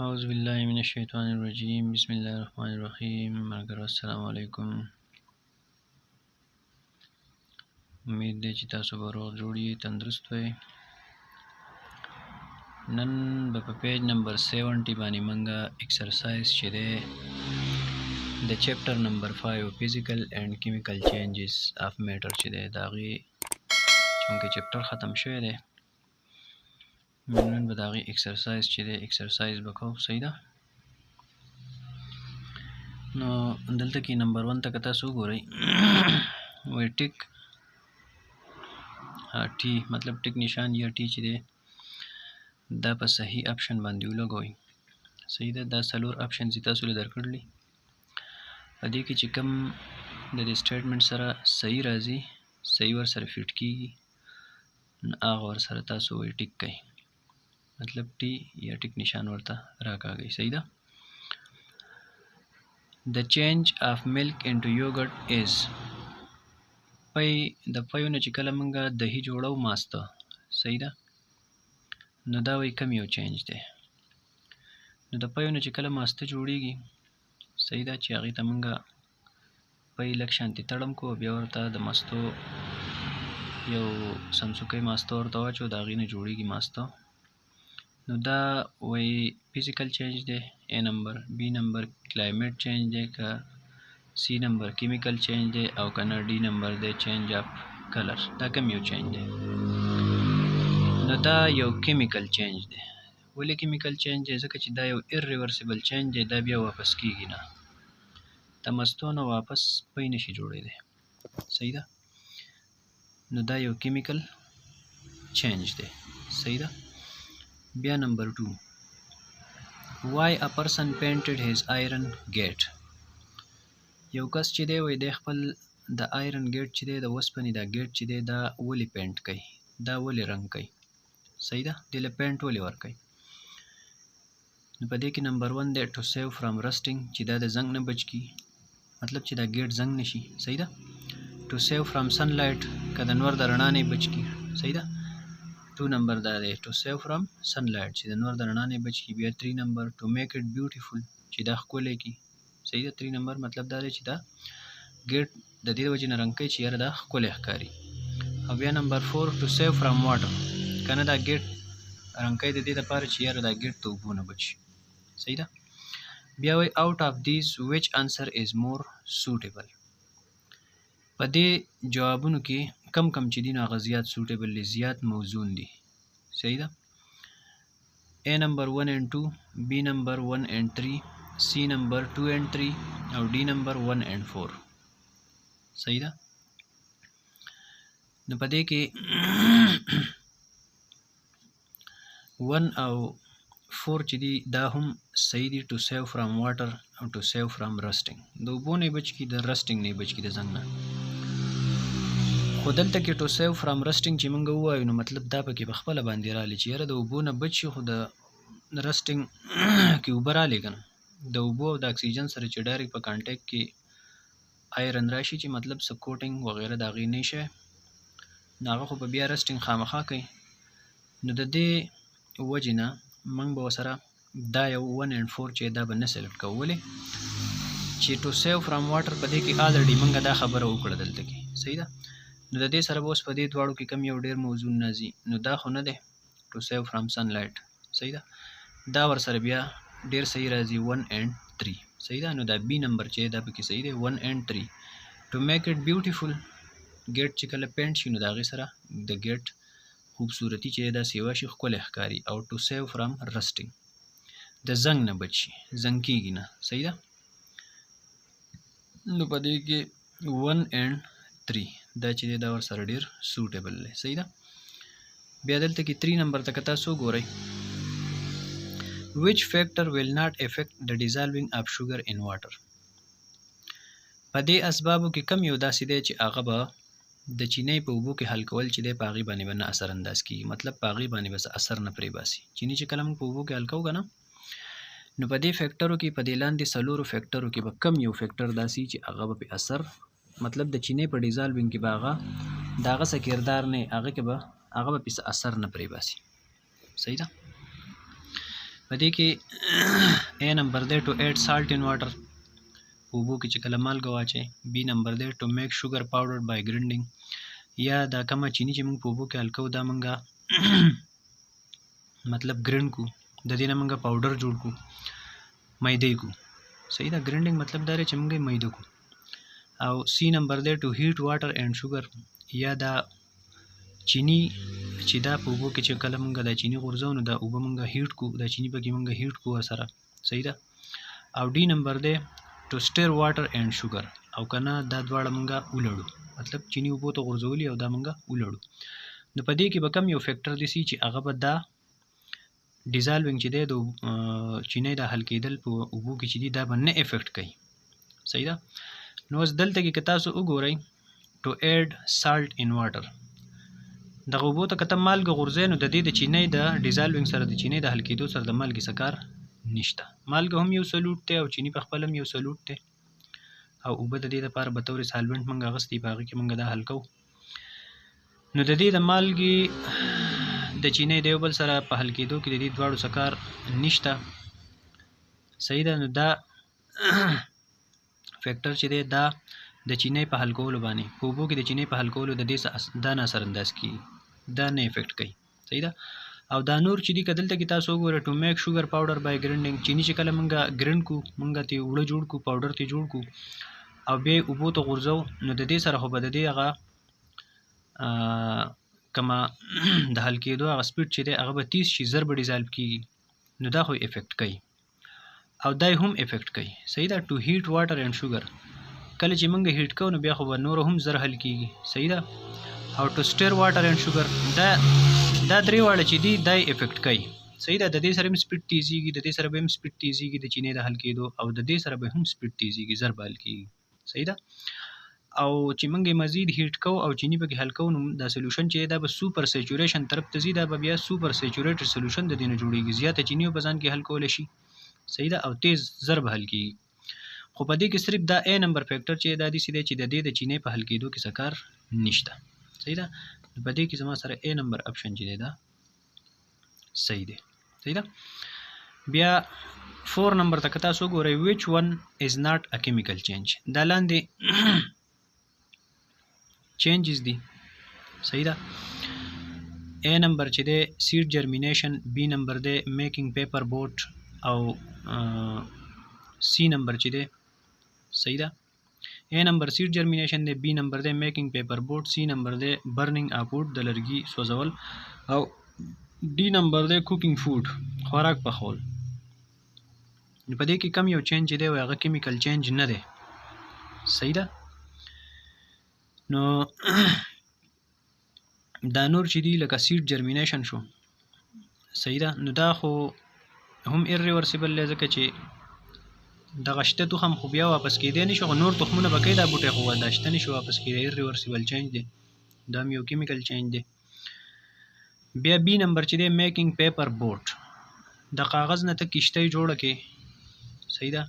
اعوذ باللہ من الشیطان الرجیم بسم اللہ الرحمن الرحیم ملګرو السلام علیکم. امید دی چې تاسو به روغ جوړ یې تندرست وئ. نن به په پیج نمبر 70 باندې منګه ایکسرسایز چې دی د چپټر نمبر 5 فزیکل اینڈ کیمیکل چینجز اف میټر چې دی د هغې چونکې چپټر ختم شوی دی نن به د هغې ایکسرسایز چې دی ایکسرسایز به کوو. صحیح ده. نو دلته کې نمبر 1 ته که تاسو وګورئ وایي ټیک ټي مطلب ټیک نشان یا ټي چې دی دا په صحیح اپشن باندې ولګوئ. صحیح ده. دا څلور اپشن چې تاسو له درکړلي په دې کې چې کوم د دې سټیټمنټ سره صحیح راځي صحیح ور سره فټ کیږي نو هغه ور سره تاسو وایي ټیک کوئ مطلب ټي یا ټیک نشان ورته راکاږئ. صحیح ده. The change of milk into yogurt is پای د پایو نه چې کله مونږه دهي جوړو ماسته. صحیح ده. نو دا وایي کم یو چینج دی. نو د پایو نه چې کله ماسته جوړیږي صحیح ده چې هغې ته مونږه پای لږ شانتې تړم کو بیا ورته د ماستو یو سمسوکی ماسته ورته واچو د هغې نه جوړیږي ماسته. نو دا وایي فزیکل چینج دی. A نمبر بی نمبر کلایمیټ چینج دی که سی نمبر کیمیکل چینج دی او که نه ډي نمبر دی چینج اف کلر. دا کم یو چینج دی. نو دا یو کیمیکل چینج دی. ولې کیمیکل چینج دی؟ ځکه چې دا یو ایرریورسیبل چینج دی. دا بیا واپس کیږي نه. د مستو نه واپس پای نشي جوړېدی. صحیح ده. نو دا یو کیمیکل چینج دی. صحیح ده. بیا نمبر 2 why a person painted his iron gate. یو کس چې دی وایي دی خپل د آیرن ګیټ چې دی د وسپنې دا ګیټ چې دی دا ولې پینټ کوي دا ولې رنګ کوي. صحیح ده. دې له پینټ ولې ورکوي. نو په دې کې نمبر 1 دی ټو سیو فرام رسټینګ چې دا د زنګ نه بچ کی مطلب چې دا ګیټ زنګ نشي. صحیح ده. ټو سیو فرام سن لایټ که د نور د رڼا نه بچ کی. صحیح ده. 2 نمبر دا دی ټو سیو فرام سن لایټ چې د نور د رڼا نه بچ کی. بیا 3 نمبر ټو میک اټ بیوټیفول چې دا ښکلی کی. صحیح ده. 3 نمبر مطلب دا دی چې دا ګیټ د دې وجې نه رنګ کوي چې یاره دا ښکلی ښکاري. او بیا نمبر 4 ټو سیو فرام واټر که نه دا ګیټ رنګ کوي د دې دپاره چې یاره دا ګیټ د اوبو نه بچ شي. صحیح ده. بیا وایي آوټ آف دیز ویچ آنسر از مور سوټیبل. په دې جوابونو کې کم کم چې دي نو هغه زیات سوټیبل دي زیات موزون دي. صحیح ده. A نمبر 1 and 2 B نمبر 1 and 3 C نمبر 2 and 3 او D نمبر 1 and 4. صحیح ده. نو په دې کې 1 او 4 چې دي دا هم صحیح دي. ټو سیو فرام واټر او ټو سیو فرام رسټینګ د اوبو نه بچ کی د رسټینګ نه بچ کی د زنګ نه. خو دلته کې ټو سیو فرام رسټینګ چې موږ ووایو نو مطلب دا پکې په خپله باندې رالی چې یاره د اوبو نه بچ شي خو د رسټینګ کې اوبه رالی که نه د اوبو او د اکسیجن سره چې ډایرکټ په کانټیکټ کې آیرن راشي چې مطلب څه کوټینګ وغیره د هغې نه شی نو هغه خو به بیا رسټینګ خامخا کوي. نو د دې وجې نه موږ به ورسره دا یو 1 and 4 چې دا به نه سلیکټ کوو. ولې چې ټو سیو فرام واټر په دې کې آلریډي موږ دا خبره وکړه دلته کې. صحیح ده. نو د دې سره به اوس په دې دواړو کې کم یو ډېر موزون نه ځي نو دا خو نه دی ټو سیو فرام سن لایټ. صحیح ده. دا ورسره بیا ډېر صحیح راځي 1 and 3. صحیح ده. نو دا بی نمبر چې دا پکې صحیح دی 1 and 3 ټو میک اټ بیوټیفول ګیټ چې کله پینټ شي نو د هغې سره د ګیټ خوبصورتي چې دا سیوا شي ښکلی ښکاري. او ټو سیو فرام رسټینګ د زنګ نه بچ شي زنګ کېږي نه. صحیح ده. نو په دې کې 1 and 3 دا چې دی دا ورسره ډېر سوټیبل دی. صحیح ده. بیا دلته کې 3 نمبر ته که تاسو وګورئ which factor will not affect the dissolving of sugar in water. په دې اسبابو کې کم یو داسې دی چې هغه به د چینی په اوبو کې حل کول چې دی په هغې باندې به نه اثر انداز کېږي مطلب په هغې باندې به اثر نه پرې باسي. چینی چې کله موږ په اوبو کې حل کوو که نه نو په دې فیکټرو کې په دې لاندې څلورو فیکټرو کې به کم یو فیکټر داسي چې هغه به پې اثر مطلب د چینی په ډیزالوینګ کې به هغه د هغه څه کردار نه هغه کې به هغه به پې اثر نه پرې باسي. صحیح ده. په په دې کې A نمبر دی to add salt in water اوبو کې چې کله مالګه واچي. B نمبر دی to make sugar powder by grinding یا دا کومه چینی چې موږ په اوبو کې حل کوو دا موږ مطلب ګرند کو د دې نه موږ پاوډر جوړ کو میده کو. صحیح ده. ګرینډینګ مطلب دا دی چې موږ میده کو. او C نمبر دی to heat water and sugar یا دا چینی چې دا په اوبو کې چې کله موږ دا چینی غورځو نو دا اوبه موږ هیټ کو دا چینی پکې موږ هیټ کو سره. صحیح ده. او D نمبر دی to stir water and sugar او کنه دا دواړه موږ ولړو مطلب چینی اوبو ته غورځولي او دا موږ ولړو. نو په دې کې به کم یو فیکټر دی چې هغه به دا ډیزالوینګ چې دی د چینی دا حل کېدل په اوبو کې چې دی دا به نه افیکټ کوي. صحیح ده. نو اوس دلته کې که تاسو وګورئ to add salt in water دغه اوبو ته که ته مالګه غورځوې نو د دې د چینی د ډیزالوینګ سره د چینی د حل کېدو سره د مالګې څه کار نشته. مالګه هم یو سولوټ دی او چینی په خپل هم یو سولوټ دی او اوبه د دې لپاره به طور سالوینټ موږ اخیستي په هغې کې موږ دا حل کوو. نو د دې د مالګې د چینی د یو بل سره په حل کېدو کې د دې دواړو څه کار نشته. صحیح ده. نو دا فیکټر چې دی دا د چینی په حل کولو باندې په اوبو کې د چینی په حل کولو د دې دا نه اثر انداز کېږي دا نه افیکټ کوي. صحیح ده. او دا نور چې دي که دلته کې تاسو وګورئ to make sugar powder by grinding چینی چې کله موږ ګرینډ کو موږ ته اوړه جوړ کو پاوډر ته جوړ کو او بیا اوبو ته غورځو نو د دې سره خو به د دې هغه کما د حل کېدو هغه سپیډ چې دی هغه به تیز شي زر به ډیزالو کېږي نو دا خو افیکټ کوي او دای هم افیکټ کوي. صحیح ده. to heat water and sugar کله چې موږ هیټ کوو نو بیا خو به نور هم زر حل کېږي. صحیح ده. او to stir water and sugar دا درې واړه چې دي دای افیکټ کوي. صحیح ده. د دې سره هم سپیډ تیزیږي د دې سره به هم سپیډ تیزیږي د چینی د حل کېدو او د دې سره به هم سپیډ تیزیږي زر به حل کېږي. صحیح ده. او چې موږ مزید هیټ کوو او چینی پکې حل کوو نو دا سولوشن چې دا به سوپر سیچوریشن طرف ته ځي دا به بیا سوپر سیچوریټډ سولوشن د دې نه جوړیږي زیاته چینی په ځان کې حل کولی شي. صحیح ده. او تیز زر به حل کېږي. خو په دې کې صرف دا A نمبر فیکټر چې دا داسې دی چې د دې د چینی په حل کېدو کې څه کار نشته. صحیح ده. په دې کې زما سره A نمبر اپشن چې دی دا صحیح دی. صحیح ده. بیا 4 نمبر ته که تاسو وګورئ which one is not a chemical change دا لاندې چینجز دي. صحیح ده. A نمبر چې دی seed germination B نمبر دی making paper boat او C نمبر چې دی صحیح ده. A نمبر seed germination دی B نمبر دی making paper boat C نمبر دی burning of wood د لرګي سوځول او D نمبر دی cooking food خوراک پخول. په دې کې کم یو چینج دی او هغه کیمیکل چینج نه دی. صحیح ده. نو دا نور چې دی لکه seed germination شو. صحیح ده. نو دا خو هم irreversible دی ځکه چې دغه شته تخم خو بیا واپس کېدی نشي خو نور تخمونه به کوي دا بوټی خو دا شته نشي واپس کېدی. irreversible چینج دی. دا هم یو کیمیکل چینج دی. بیا B نمبر چې دی میکینګ پیپر بوټ د کاغذ نه ته کشتۍ جوړه کې. صحیح ده.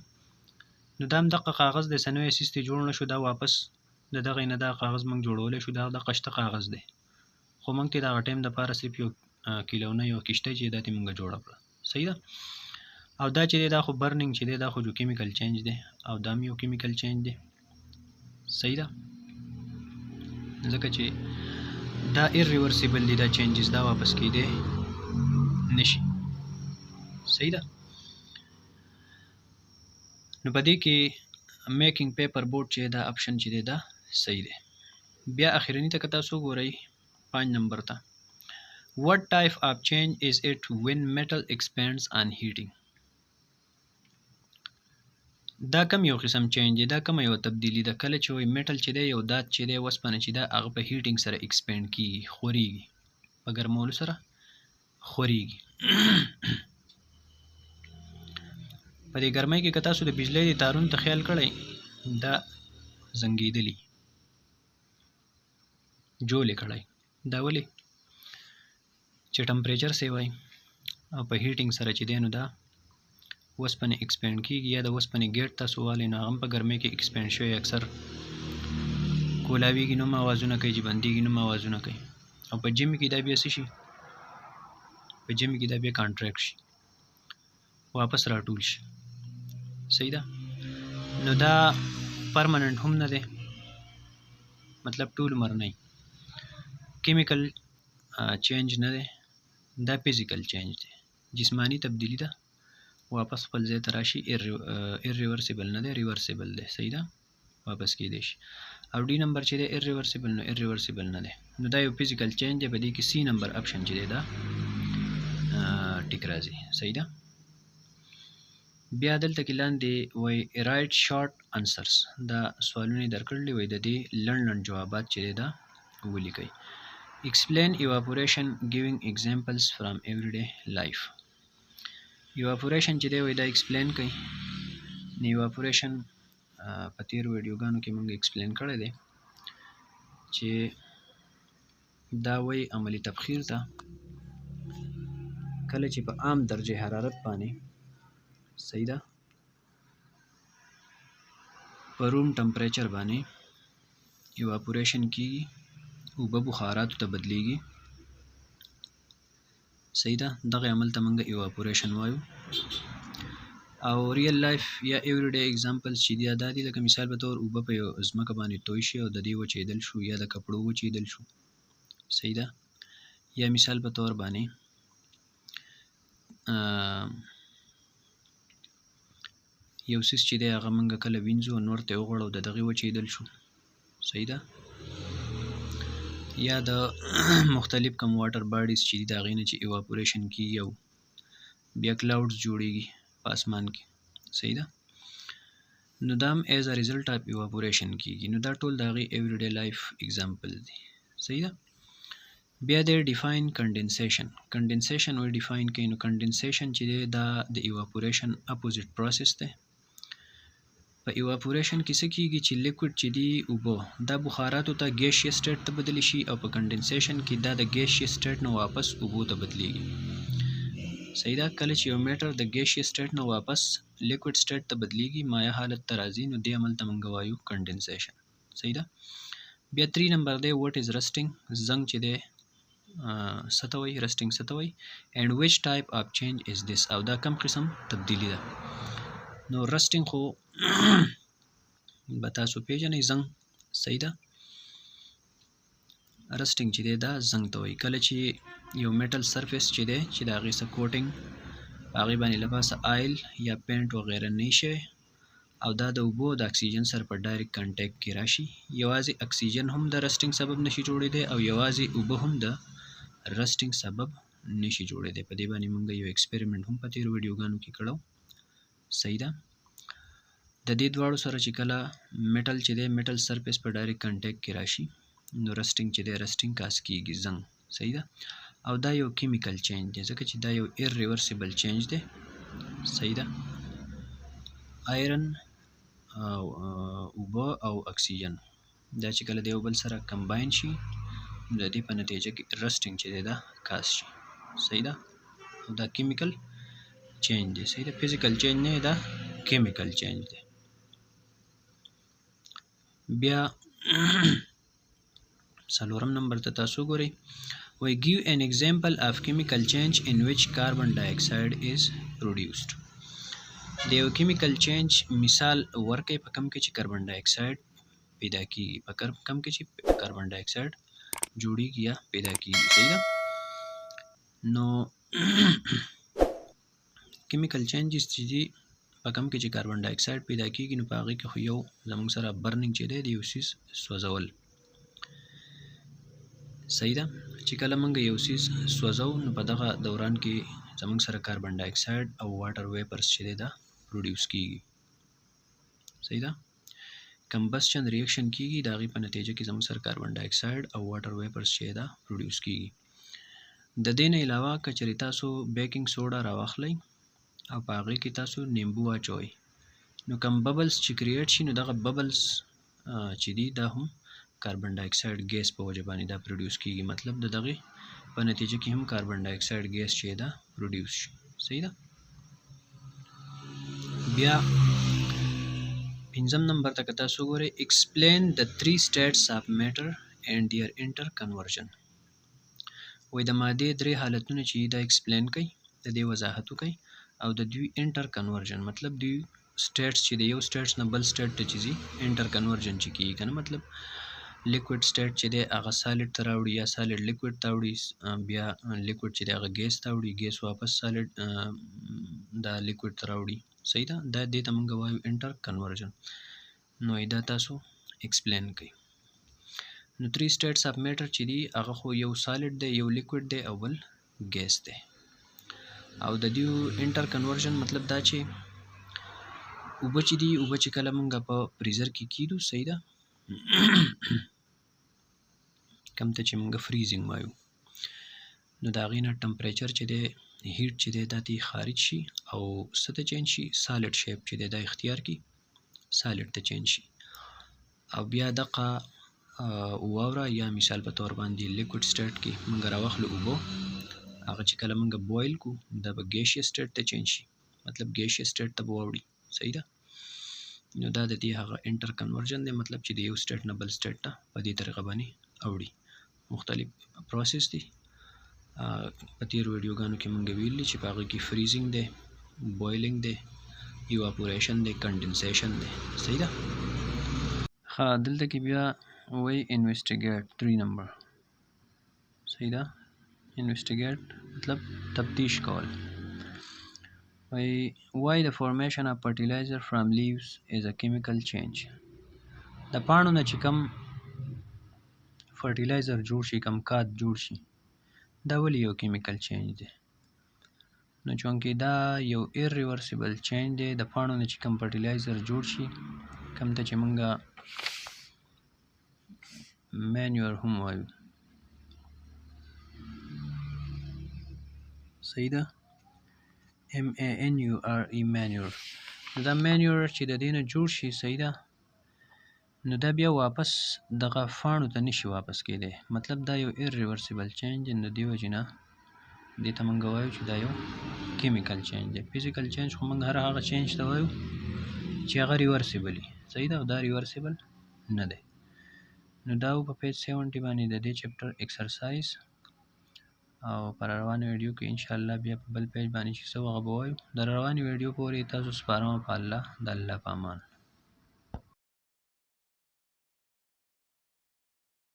نو دا هم دغه کاغذ دی سنوي سیستې جوړ نه شو دا واپس د دغې نه دا کاغذ موږ جوړولی شو دا دغه شته کاغذ دی خو موږ ته دغه ټایم دپاره صرف یو کیلونه یو کشتۍ چې دا ته موږ جوړه کړه. صحیح ده. او دا چې دی دا خو برننګ چې دی دا خو جو کیمیکل چینج دی او دا هم یو کیمیکل چینج دی. صحیح ده. ځکه چې دا irreversible دی دا چینجز دا واپس کېدی نشي. صحیح ده. نو په دې کې میکینګ پیپر بوټ چې دا اپشن چې دی دا صحیح دی. بیا اخرنی ته که تاسو وګورئ 5 نمبر ته what type of change is it when metal expands on heating دا کم یو قسم چینج دی دا کم یو تبدیلی ده کله چې وایي میټل چې دی یو دات چې دی وسپنه چې ده هغه په هیټینګ سره ایکسپینډ کېږي خورېږي په ګرمولو سره خورېږي. په دې ګرمۍ کې که تاسو د بجلۍ د تارونو ته خیال کړئ دا زنګېدلي جولې کړئ دا ولې چې ټمپریچر سیوای او په هیټینګ سره چې دی نو دا وسپنې ایکسپینډ کېږي یا د وسپنې ګیټ تاسو والئ نو هغه هم په ګرمۍ کې ایکسپینډ شوی اکثر کولاویږي نو هم اوازونه کوي چې بندېږي نو هم اوازونه کوي او په جمي کې دا بیا څه شي په جمي کې دا بیا کانټریکټ شي. واپس راټول شي. صحیح ده. نو دا پرمننٹ هم نه دی، مطلب ټول عمر نه. کیمیکل چینج نه دی، دا فزیکل چینج دی، جسمانی تبدیلی ده، واپس خپل ځای ته راشي. ایرریورسیبل نه دی، ریورسیبل دی. صحیح ده، واپس کېدی شي. او ډي نمبر چې دی ایرریورسیبل، نو ایرریورسیبل نه دی. نو دا یو فزیکل چینج دی. په دې کې سی نمبر اپشن چې دی دا ټیک راځي. صحیح ده. بیا دلته کې لاندې وای رایټ شارټ انسرز، دا سوالونه درکړلي وای، د دې لنډ جوابات چې دی دا ولیکئ. Explain evaporation giving examples from everyday life. evaporation چې دی وای دا explain کوي. نو evaporation په تیر ویډیوګانو کې موږ explain کړی دی چې دا وای عملی تبخیر ته کله چې په عام درجه حرارت باندې، صحیح ده، په روم ټمپریچر باندې evaporation کیږي، اوبه بخاراتو ته بدلیږي. صحیح ده، دغه عمل ته موږ evaporation وایو. او ریل لایف یا ایوریډے اگزامپلز چې دی دا دي، لکه مثال په تور اوبه په یو ځمکه باندې توی شي او د دې وچېدل شو، یا د کپړو وچېدل شو. صحیح ده. یا مثال په تور باندې یو سیس چې دی هغه موږ کله وینځو نور ته وغوړو د دغې وچېدل شو. صحیح ده. یا د مختلف کم واټر باډیز چې دي د هغې نه چې evaporation کېږي او بیا کلاوډز جوړېږي په اسمان کې. صحیح ده. نو دا هم ایز ا ریزلټ آف evaporation کېږي. نو دا ټول د هغې ایوریډے لایف اگزامپل دي. صحیح ده. بیا د ډیفاین کنډنسیشن. کنډنسیشن وایي ډیفاین کوي. نو کنډنسیشن چې دی دا د evaporation اپوزیټ پروسس دی. په evaporation کې څه کېږي چې لیکوډ چې دی اوبه دا بخاراتو ته ګیشیس سټیټ ته بدلی شي، او په کنډنسیشن کې دا د ګیشیس سټیټ نه واپس اوبو ته بدلیږي. صحیح ده. کله چې یو میټر د ګیشیس سټیټ نه واپس لیکوډ سټیټ ته بدلیږي، مایع حالت ته راځي، نو دې عمل ته موږ وایو کنډنسیشن. صحیح ده. بیا 3 نمبر دی واټ از رسټینګ. زنګ چې دی څه ته وایي، رسټینګ څه ته وایي، اینډ ویچ ټایپ آف چینج از دس، او دا کم قسم تبدیلی ده. نو رسټینګ خو به تاسو پیژنئ، زنګ. صحیح ده. رسټینګ چې دی دا زنګ ته وایي. کله چې یو میټل سرفیس چې دی چې د هغې څه کوټینګ په هغې باندې له پاسه آیل یا پینټ وغیره نه شي، او دا د اوبو د اکسیجن سره په ډایرکټ کنټیکټ کې راشي. یوازې اکسیجن هم د رسټینګ سبب نشي جوړېدی، او یوازې اوبه هم د رسټینګ سبب نشي جوړېدی. په دې باندې موږ یو ایکسپریمنټ هم په تېرو ویډیوګانو کې کړو. صحیح ده. د دې دواړو سره چې کله میټل چې دی میټل سرفیس په ډایرکټ کنټیکټ کې راشي، نو رسټینګ چې دی رسټینګ کاز کېږي، زنګ. صحیح ده. او دا یو کیمیکل چینج دی، ځکه چې دا یو ایرریورسیبل چینج دی. صحیح ده. آیرن او اوبه او اکسیجن دا چې کله د یو بل سره کمباین شي، د دې په نتیجه کې رسټینګ چې دی دا کاز شي. صحیح ده. او دا کیمیکل چینج دی. صحیح ده. فزیکل چینج نه، دا کیمیکل چینج دی. بیا څلورم نمبر ته تاسو ګورئ. وایي give an example of chemical change in which carbon dioxide is produced. د یو کیمیکل چینج مثال ورکړئ په کوم کې چې کاربن ډای اکساید پیدا کیږي، په کوم کې چې کاربن ډای اکساید جوړیږي یا پیدا کیږي. صحیح ده. نو کیمیکل چینجز چې دي په کوم کې چې کاربن ډای اکساید پیدا کیږي، نو په هغې کې خو یو زموږ سره برننګ چې دی د یو څیز سوځول. صحیح ده. چې کله موږ یو څیز سوځو، نو په دغه دوران کې زموږ سره کاربن ډای اکساید او واټر ویپرز چې دی دا پروډیوس کیږي. صحیح ده. کمبسچن ریاکشن کیږي، د هغې په نتیجه کې زموږ سره کاربن ډای اکساید او واټر ویپرز چې دا پروډیوس کیږي. د دې نه علاوه که چېرې تاسو بیکینګ سوډا راواخلئ او په هغې کې تاسو نیمبو واچوئ، نو کم ببلز چې کریټ شي، نو دغه ببلز چې دي دا هم کاربن ډای اکساید ګیس په وجه باندې دا پروډیوس کیږي. مطلب د دغې په نتیجه کې هم کاربن ډای اکساید ګیس چې دا پروډیوس شي. صحیح ده. بیا 5م نمبر ته که تاسو ګورئ explain the 3 states of matter and their interconversion. وایي د مادې 3 حالتونه چې دا ایکسپلین کوي، د دې وضاحت وکړئ او د دوی انټر کنورژن مطلب دوی سټیټس چې د یو سټیټس نه بل سټیټ ته چې ځي انټر کنورژن چې کیږي کنه مطلب لیکوډ سټیټ چې دی هغه سالډ ته راوړي یا سالډ لیکوډ ته وړي بیا لیکوډ چې دی هغه ګیس ته وړي ګیس واپس سالډ دا لیکوډ ته راوړي صحیح ده دا دې ته موږ وایو انټر کنورژن نو دا تاسو ایکسپلین کړئ نو 3 سټیټس اف میټر چې دی هغه خو یو سالډ دی یو لیکوډ دی او بل ګیس دی او د دې انټر کنورژن مطلب دا چې اوبه چې دي اوبه چې کله موږ په فریزر کې کیدو صحیح ده کم ته چې موږ فریزینګ وایو نو د هغې نه ټمپریچر چې دی هیټ چې دی دا تی خارج شي او څه ته چینج شي سالډ شیپ چې دی دا اختیار کی سالډ ته چینج شي او بیا دغه واوره یا مثال په تور باندې لیکوډ سټیټ کې موږ راوخلو اوبه هغه چې کله موږ بویل کو دا به ګیشیس سټیټ ته چینج شي مطلب ګیشیس سټیټ ته به واوړي صحیح ده نو دا د دې هغه انټر کنورژن دی مطلب چې د یو سټیټ نه بل سټیټ ته په دې طریقه باندې اوړي مختلف پروسس دي په تیر ویډیوګانو کې مونږ ویلي چې په هغه کې فریزینګ دی بویلینګ دی ایواپوریشن دی کنډنسیشن دی صحیح ده ها دلته کې بیا وای انویسټیګیټ 3 نمبر صحیح ده انویسټیګیټ مطلب تفتیش کول why the formation of fertilizer from leaves is a chemical change د پاڼو نه چې کوم فرټیلایزر جوړ شي کوم کاد جوړ شي دا ولې یو کیمیکل چینج دی نو چونکې دا یو ایرریورسیبل چینج دی د پاڼو نه چې کوم فرټیلایزر جوړ شي کوم ته چې مونږه مینیور هم وایو صحیح ده MANURE مینیور دا مینیور چې د دې نه جوړ شي صحیح ده نو دا بیا واپس دغه فاڼو ته نشي واپس کېدی مطلب دا یو ایرریورسیبل چینج دی نو دې وجې نه دې ته موږ وایو چې دا یو کیمیکل چینج دی فزیکل چینج خو موږ هر هغه چینج ته وایو چې هغه ریورسیبل وي صحیح ده او دا ریورسیبل نه دی نو دا په پیج 70 باندې د دې چپټر ایکسرسایز او پر روانه ویډیو کې ان شاء الله بیا په بل پیج باندې چې څه وغه وایو د روانه ویډیو پورې تاسو سپارم په الله د الله په امان